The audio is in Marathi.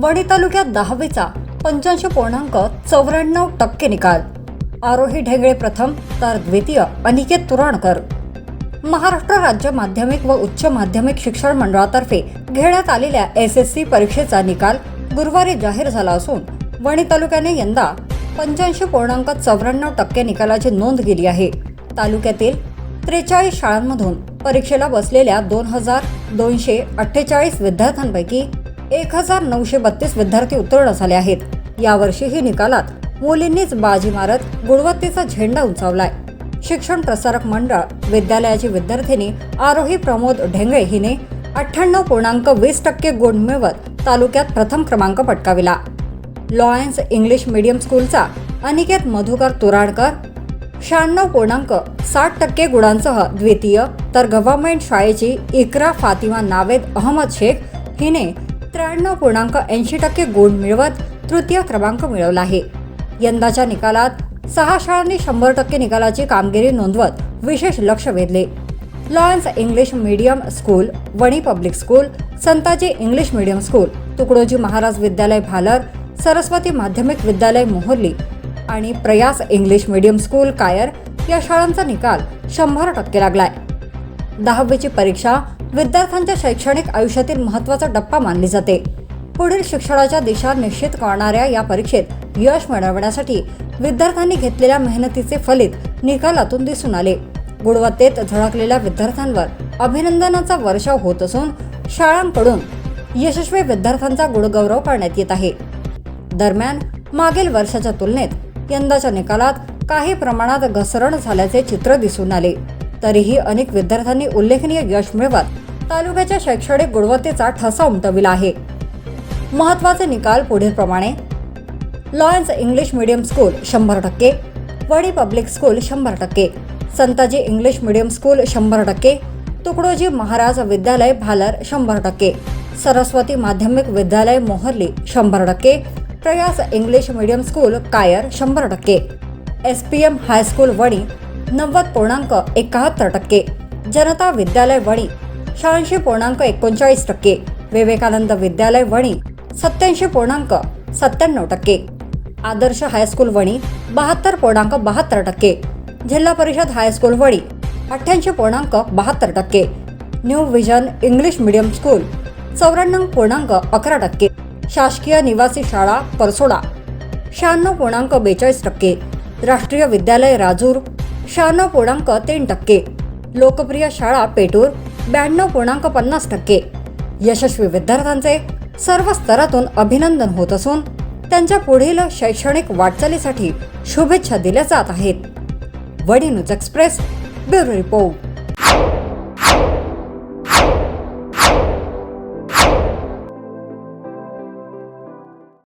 वणी तालुक्यात 10वीचा 85.94% निकाल। आरोही ढेंगळे प्रथम तर द्वितीय अनिकेत तुराणकर। महाराष्ट्र राज्य माध्यमिक व उच्च माध्यमिक शिक्षण मंडळातर्फे घेण्यात आलेल्या SSC परीक्षेचा निकाल गुरुवारी जाहीर झाला असून वणी तालुक्याने यंदा 85.94% निकालाची नोंद केली आहे। तालुक्यातील 43 शाळांमधून परीक्षेला बसलेल्या 2248 विद्यार्थ्यांपैकी 1932 विद्यार्थी उत्तीर्ण झाले आहेत। यावर्षीही निकालात मुलींनीच बाजी मारत गुणवत्तेचा झेंडा उंचावलाय। शिक्षण प्रसारक मंडळ विद्यालयाची विद्यार्थिनी आरोही प्रमोद ढेंगळे हिने 98.20% गुण मिळवत तालुक्यात प्रथम क्रमांक पटकाविला। लॉयन्स इंग्लिश मीडियम स्कूलचा अनिकेत मधुकर तुराणकर 96.60% गुणांसह द्वितीय, तर गव्हर्नमेंट शाळेची इकरा फातिमा नावेद अहमद शेख हिने 93.80% गुण मिळवत तृतीय क्रमांक मिळवला आहे। यंदाच्या निकालात 6 शाळांनी 100% निकालाची कामगिरी नोंदवत विशेष लक्ष वेधले। Lions English medium school, Wani public school, Santaji English medium school, Tukdoji Maharaj विद्यालय भालर, सरस्वती माध्यमिक विद्यालय मोहर्ली आणि प्रयास इंग्लिश मीडियम स्कूल कायर या शाळांचा निकाल 100% लागलाय। 10वीची परीक्षा विद्यार्थ्यांच्या शैक्षणिक आयुष्यातील महत्त्वाचा टप्पा मानली जाते। पुढील शिक्षणाच्या दिशा निश्चित करणाऱ्या या परीक्षेत यश मिळवण्यासाठी विद्यार्थ्यांनी घेतलेल्या मेहनतीचे फलित निकालातून दिसून आले। गुणवत्तेत झळकलेल्या विद्यार्थ्यांवर अभिनंदनाचा वर्षाव होत असून शाळांकडून यशस्वी विद्यार्थ्यांचा गुणगौरव करण्यात येत आहे। दरम्यान मागील वर्षाच्या तुलनेत यंदाच्या निकालात काही प्रमाणात घसरण झाल्याचे चित्र दिसून आले, तरीही अनेक विद्यार्थ्यांनी उल्लेखनीय यश मिळवत तालुक्याच्या शैक्षणिक गुणवत्तेचा ठसा उमटविला आहे। महत्त्वाचे निकाल पुढील प्रमाणे: Lions English medium school 100%, Wani public school 100%, Santaji English medium school 100%, Tukdoji Maharaj विद्यालय भालर 100%, सरस्वती माध्यमिक विद्यालय मोहर्ली 100%, प्रयास इंग्लिश मीडियम स्कूल कायर 100%, SPM हायस्कूल वणी 90.71%, जनता विद्यालय वणी 86.39%, विवेकानंद विद्यालय वणी 87.97%, आदर्श हायस्कूल वणी 72.72%, जिल्हा परिषद high school Wani 88.72%, new vision English medium school 94.11%, शासकीय निवासी शाळा परसोडा 96.42%, राष्ट्रीय विद्यालय राजूर 96.3%, लोकप्रिय शाळा पेटूर 92.50%। यशस्वी विद्यार्थ्यांचे सर्व स्तरातून अभिनंदन होत असून त्यांच्या पुढील शैक्षणिक वाटचालीसाठी शुभेच्छा दिल्या जात आहेत। Wani news express bureau report.